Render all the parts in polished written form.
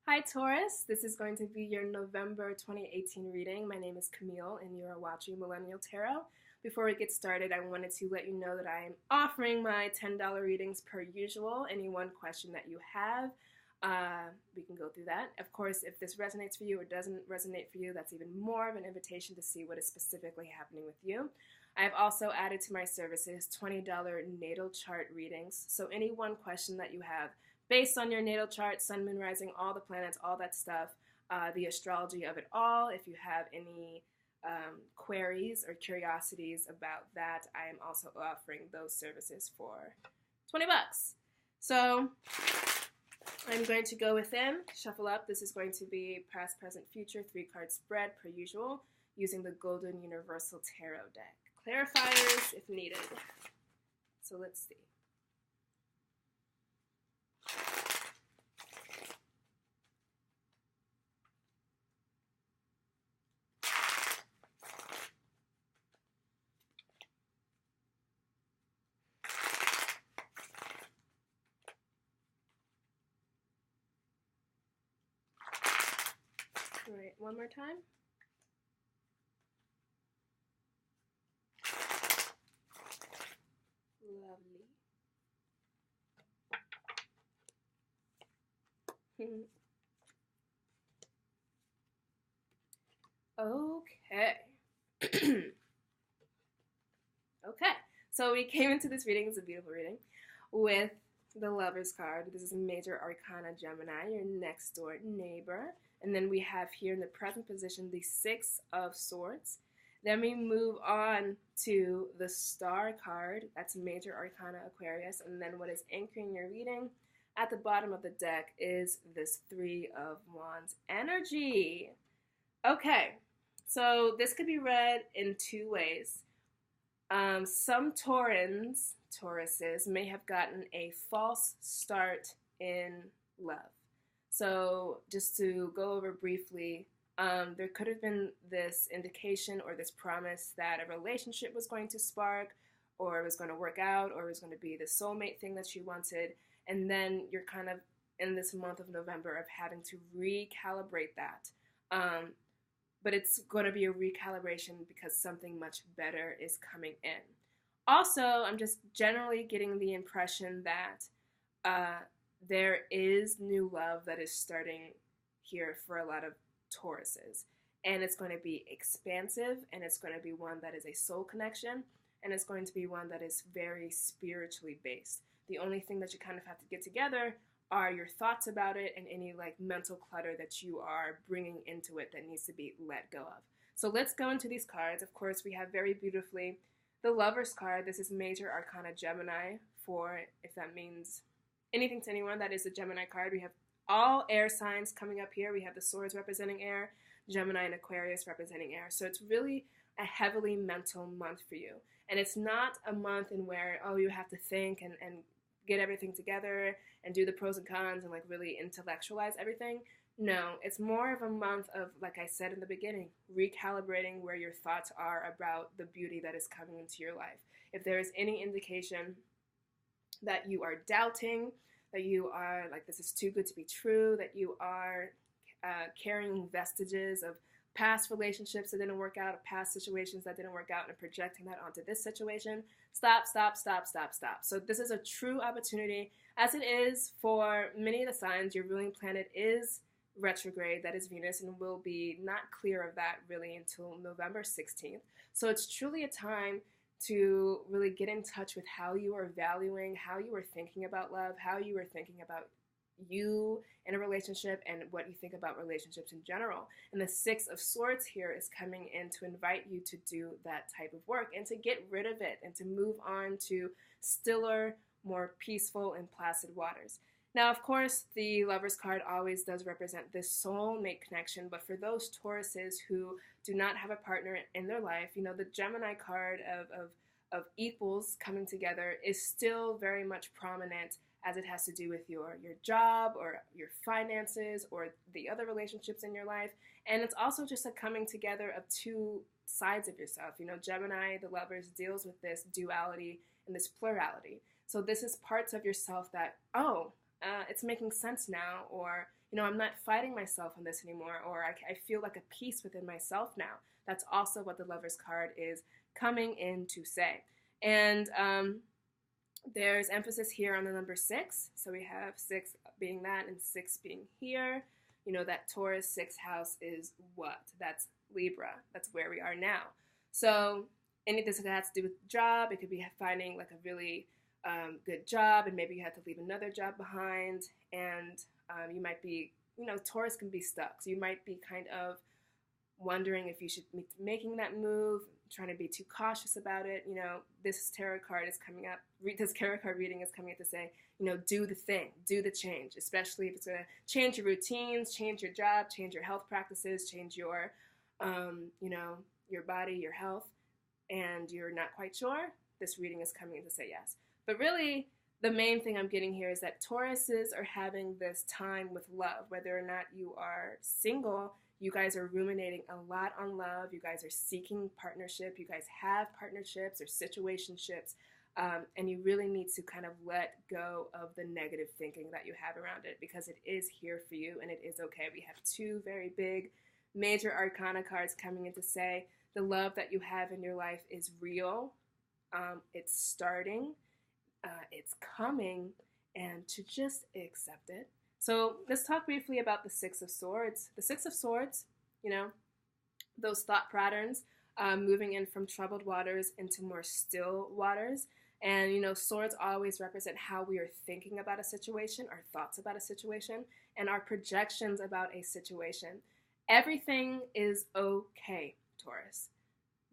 Hi Taurus, this is going to be your November 2018 reading. My name is Camille and you are watching Millennial Tarot. Before we get started, I wanted to let you know that I am offering my $10 readings per usual. Any one question that you have, we can go through that. Of course, if this resonates for you or doesn't resonate for you, that's even more of an invitation to see what is specifically happening with you. I have also added to my services $20 natal chart readings. So any one question that you have, based on your natal chart, sun, moon, rising, all the planets, all that stuff, the astrology of it all. If you have any queries or curiosities about that, I am also offering those services for 20 bucks. So I'm going to go within, shuffle up. This is going to be past, present, future, 3-card spread per usual, using the Golden Universal Tarot deck. Clarifiers if needed. So let's see. All right, one more time. Lovely. Okay. Okay, so we came into this reading, it's a beautiful reading, with the Lover's card. This is Major Arcana Gemini, your next door neighbor. And then we have here in the present position the 6 of Swords. Then we move on to the Star card, that's Major Arcana Aquarius. And then what is anchoring your reading at the bottom of the deck is this 3 of Wands energy. Okay, so this could be read in 2 ways. Some Tauruses may have gotten a false start in love. So just to go over briefly, there could have been this indication or this promise that a relationship was going to spark, or it was going to work out, or it was going to be the soulmate thing that you wanted, and then you're kind of in this month of November of having to recalibrate that. But it's going to be a recalibration because something much better is coming in. Also, I'm just generally getting the impression that there is new love that is starting here for a lot of Tauruses. And it's going to be expansive, and it's going to be one that is a soul connection, and it's going to be one that is very spiritually based. The only thing that you kind of have to get together are your thoughts about it and any like mental clutter that you are bringing into it that needs to be let go of. So let's go into these cards. Of course, we have very beautifully the Lover's card. This is Major Arcana Gemini, for if that means anything to anyone, that is the Gemini card. We have all air signs coming up here. We have the Swords representing air, Gemini and Aquarius representing air. So it's really a heavily mental month for you. And it's not a month in where, oh, you have to think and get everything together and do the pros and cons and like really intellectualize everything. No, it's more of a month of, like I said in the beginning, recalibrating where your thoughts are about the beauty that is coming into your life. If there is any indication that you are doubting, that you are like, this is too good to be true, that you are carrying vestiges of past relationships that didn't work out, past situations that didn't work out, and projecting that onto this situation, stop. So this is a true opportunity, as it is for many of the signs. Your ruling planet is retrograde, that is Venus, and will be not clear of that really until November 16th. So it's truly a time to really get in touch with how you are valuing, how you are thinking about love, how you are thinking about you in a relationship, and what you think about relationships in general. And the 6 of Swords here is coming in to invite you to do that type of work and to get rid of it and to move on to stiller, more peaceful and placid waters. Now, of course, the Lover's card always does represent this soulmate connection, but for those Tauruses who do not have a partner in their life, you know, the Gemini card of equals coming together is still very much prominent, as it has to do with your job or your finances or the other relationships in your life. And it's also just a coming together of 2 sides of yourself. You know, Gemini, the Lovers, deals with this duality and this plurality. So this is parts of yourself that, it's making sense now, or, you know, I'm not fighting myself on this anymore, or I feel like a peace within myself now. That's also what the Lovers card is coming in to say. And there's emphasis here on the number 6. So we have 6 being that and 6 being here. You know, that Taurus 6th house is what? That's Libra. That's where we are now. So anything that has to do with job, it could be finding like a really good job, and maybe you had to leave another job behind, and you might be, you know, Taurus can be stuck. So you might be kind of wondering if you should be making that move, trying to be too cautious about it. You know, this tarot card is coming up, this tarot card reading is coming up to say, you know, do the thing, do the change, especially if it's going to change your routines, change your job, change your health practices, change your, you know, your body, your health, and you're not quite sure. This reading is coming in to say yes. But really, the main thing I'm getting here is that Tauruses are having this time with love. Whether or not you are single, you guys are ruminating a lot on love. You guys are seeking partnership. You guys have partnerships or situationships. And you really need to kind of let go of the negative thinking that you have around it, because it is here for you and it is okay. We have 2 very big major arcana cards coming in to say the love that you have in your life is real. It's starting. It's coming, and to just accept it. So let's talk briefly about the 6 of Swords. The 6 of Swords, you know, those thought patterns, moving in from troubled waters into more still waters. And, you know, swords always represent how we are thinking about a situation, our thoughts about a situation, and our projections about a situation. Everything is okay, Taurus.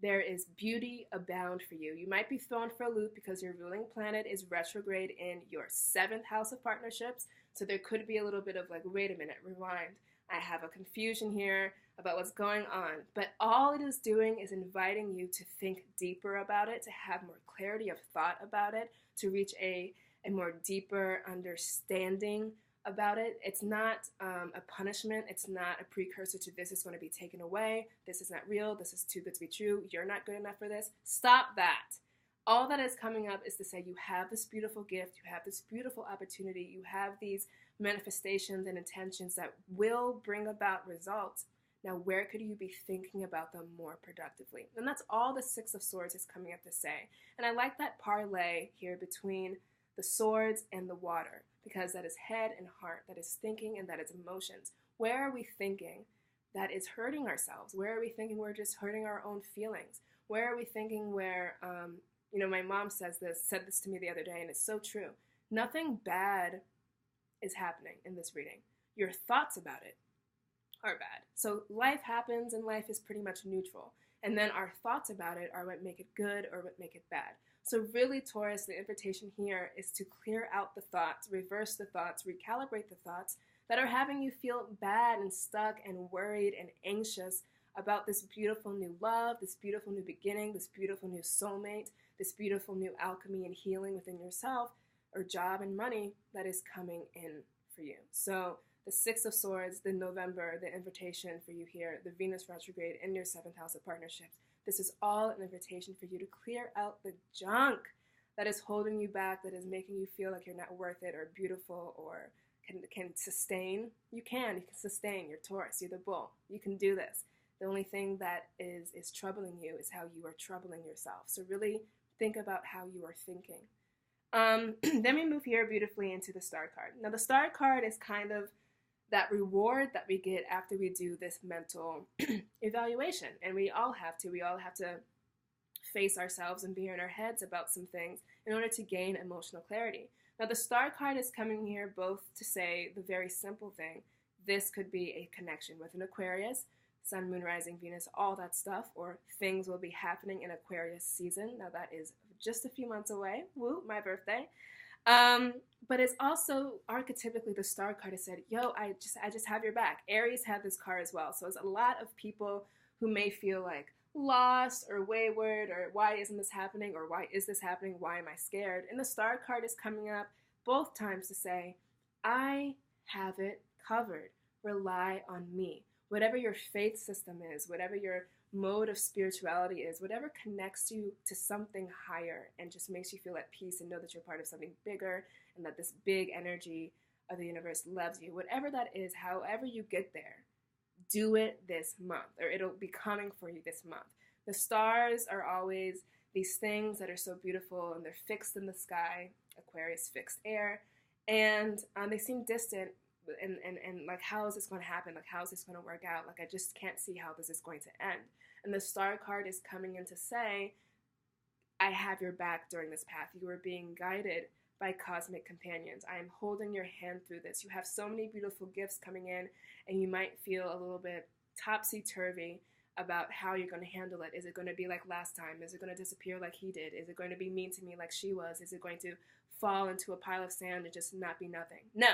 There is beauty abound for you. You might be thrown for a loop because your ruling planet is retrograde in your 7th house of partnerships. So there could be a little bit of like, wait a minute, rewind. I have a confusion here about what's going on. But all it is doing is inviting you to think deeper about it, to have more clarity of thought about it, to reach a more deeper understanding about it. It's not a punishment. It's not a precursor to this is going to be taken away. This is not real. This is too good to be true. You're not good enough for this. Stop that. All that is coming up is to say you have this beautiful gift. You have this beautiful opportunity. You have these manifestations and intentions that will bring about results. Now, where could you be thinking about them more productively? And that's all the 6 of Swords is coming up to say. And I like that parlay here between the swords and the water, because that is head and heart, that is thinking, and that is emotions. Where are we thinking that is hurting ourselves? Where are we thinking we're just hurting our own feelings? Where are we thinking where, you know, my mom said this to me the other day, and it's so true. Nothing bad is happening in this reading. Your thoughts about it are bad. So life happens, and life is pretty much neutral. And then our thoughts about it are what make it good or what make it bad. So really, Taurus, the invitation here is to clear out the thoughts, reverse the thoughts, recalibrate the thoughts that are having you feel bad and stuck and worried and anxious about this beautiful new love, this beautiful new beginning, this beautiful new soulmate, this beautiful new alchemy and healing within yourself, or job and money that is coming in for you. So the 6 of Swords, the November, the invitation for you here, the Venus retrograde in your 7th house of partnerships. This is all an invitation for you to clear out the junk that is holding you back, that is making you feel like you're not worth it or beautiful or can sustain. You can sustain. You're Taurus. You're the bull. You can do this. The only thing that is troubling you is how you are troubling yourself. So really think about how you are thinking. Then we move here beautifully into the Star card. Now the Star card is kind of that reward that we get after we do this mental evaluation. And we all have to. We all have to face ourselves and be in our heads about some things in order to gain emotional clarity. Now the Star card is coming here both to say the very simple thing. This could be a connection with an Aquarius, Sun, Moon, Rising, Venus, all that stuff, or things will be happening in Aquarius season. Now that is just a few months away. Woo, my birthday. But it's also archetypically the Star card has said, yo, I just have your back. Aries had this card as well. So it's a lot of people who may feel like lost or wayward or why isn't this happening or why is this happening? Why am I scared? And the Star card is coming up both times to say, I have it covered. Rely on me. Whatever your faith system is, whatever your mode of spirituality is, whatever connects you to something higher and just makes you feel at peace and know that you're part of something bigger and that this big energy of the universe loves you. Whatever that is, however you get there, do it this month, or it'll be coming for you this month. The stars are always these things that are so beautiful, and they're fixed in the sky. Aquarius, fixed air, and they seem distant. And like, how is this going to happen? Like, how is this going to work out? Like, I just can't see how this is going to end. And the star card is coming in to say, I have your back during this path. You are being guided by cosmic companions. I am holding your hand through this. You have so many beautiful gifts coming in, and you might feel a little bit topsy-turvy about how you're going to handle it. Is it going to be like last time? Is it going to disappear like he did? Is it going to be mean to me like she was? Is it going to fall into a pile of sand and just not be nothing? No.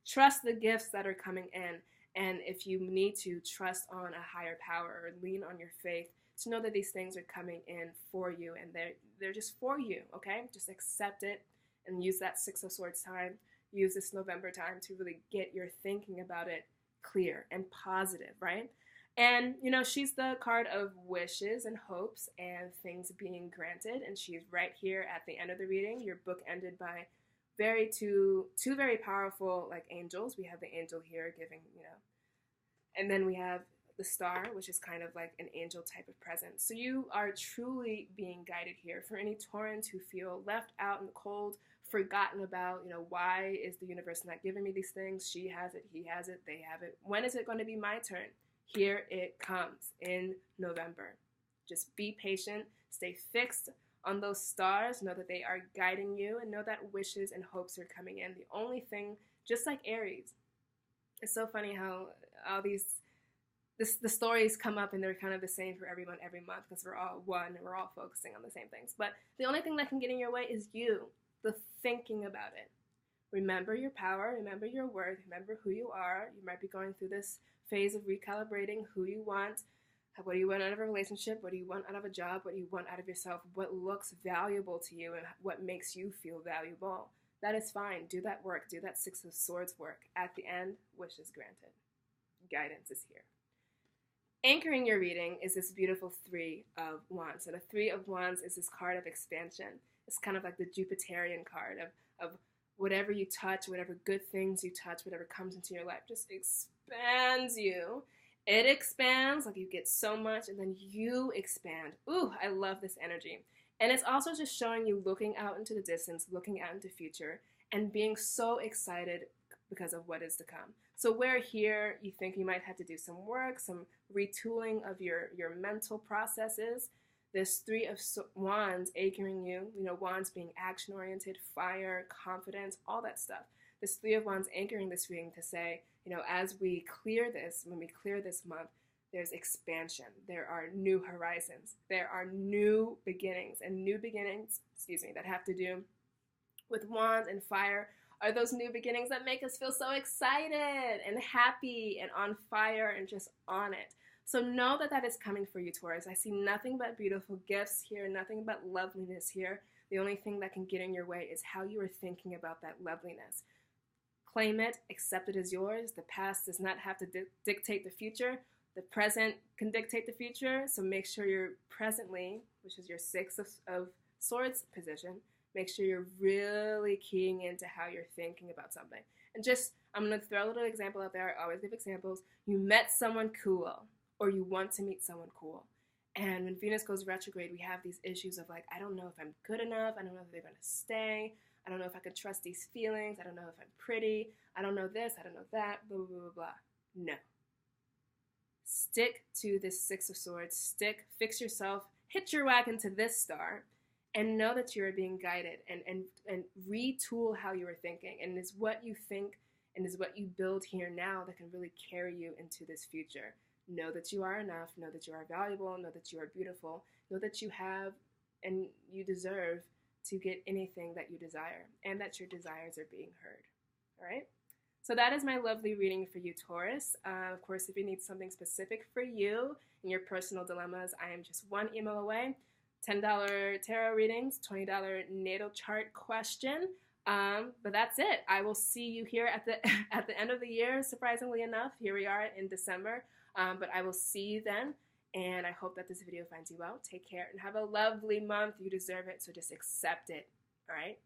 Trust the gifts that are coming in, and if you need to, trust on a higher power or lean on your faith to know that these things are coming in for you, and they're just for you, okay? Just accept it and use that Six of Swords time, use this November time to really get your thinking about it clear and positive, right? And, you know, she's the card of wishes and hopes and things being granted, and she's right here at the end of the reading. Your book ended by two very powerful, like, angels. We have the angel here giving, you know, and then we have the star, which is kind of like an angel type of presence. So you are truly being guided here. For any Taurans who feel left out in the cold, forgotten about, you know, why is the universe not giving me these things? She has it, he has it, they have it. When is it going to be my turn? Here it comes in November. Just be patient, stay fixed on those stars, know that they are guiding you, and know that wishes and hopes are coming in. The only thing, just like Aries, it's so funny how all the stories come up and they're kind of the same for everyone every month, because we're all one and we're all focusing on the same things. But the only thing that can get in your way is you, the thinking about it. Remember your power, remember your worth, remember who you are. You might be going through this phase of recalibrating who you want. What do you want out of a relationship? What do you want out of a job? What do you want out of yourself? What looks valuable to you and what makes you feel valuable? That is fine. Do that work. Do that Six of Swords work. At the end, wishes granted. Guidance is here. Anchoring your reading is this beautiful Three of Wands. And the Three of Wands is this card of expansion. It's kind of like the Jupiterian card of whatever you touch, whatever good things you touch, whatever comes into your life, just expands you. It expands, like you get so much, and then you expand. Ooh, I love this energy. And it's also just showing you looking out into the distance, looking out into the future, and being so excited because of what is to come. So where here you think you might have to do some work, some retooling of your mental processes, this Three of Wands anchoring you, you know, wands being action-oriented, fire, confidence, all that stuff. This Three of Wands anchoring this reading to say, you know, as we clear this, when we clear this month, there's expansion. There are new horizons. There are new beginnings. And new beginnings, that have to do with wands and fire are those new beginnings that make us feel so excited and happy and on fire and just on it. So know that that is coming for you, Taurus. I see nothing but beautiful gifts here, nothing but loveliness here. The only thing that can get in your way is how you are thinking about that loveliness. Claim it, accept it as yours. The past does not have to dictate the future. The present can dictate the future. So make sure you're presently, which is your Six of Swords position, make sure you're really keying into how you're thinking about something. And just, I'm going to throw a little example out there. I always give examples. You met someone cool, or you want to meet someone cool. And when Venus goes retrograde, we have these issues of like, I don't know if I'm good enough. I don't know if they're going to stay. I don't know if I can trust these feelings. I don't know if I'm pretty. I don't know this. I don't know that. Blah, blah, blah, blah. No. Stick to this Six of Swords. Fix yourself. Hitch your wagon to this star. And know that you are being guided. And retool how you are thinking. And it's what you think and is what you build here now that can really carry you into this future. Know that you are enough. Know that you are valuable. Know that you are beautiful. Know that you have and you deserve to get anything that you desire, and that your desires are being heard. All right? So that is my lovely reading for you, Taurus. Of course, if you need something specific for you and your personal dilemmas, I am just one email away. $10 tarot readings, $20 natal chart question. But that's it. I will see you here at the end of the year, surprisingly enough. Here we are in December. But I will see you then. And I hope that this video finds you well. Take care and have a lovely month. You deserve it, so just accept it. All right?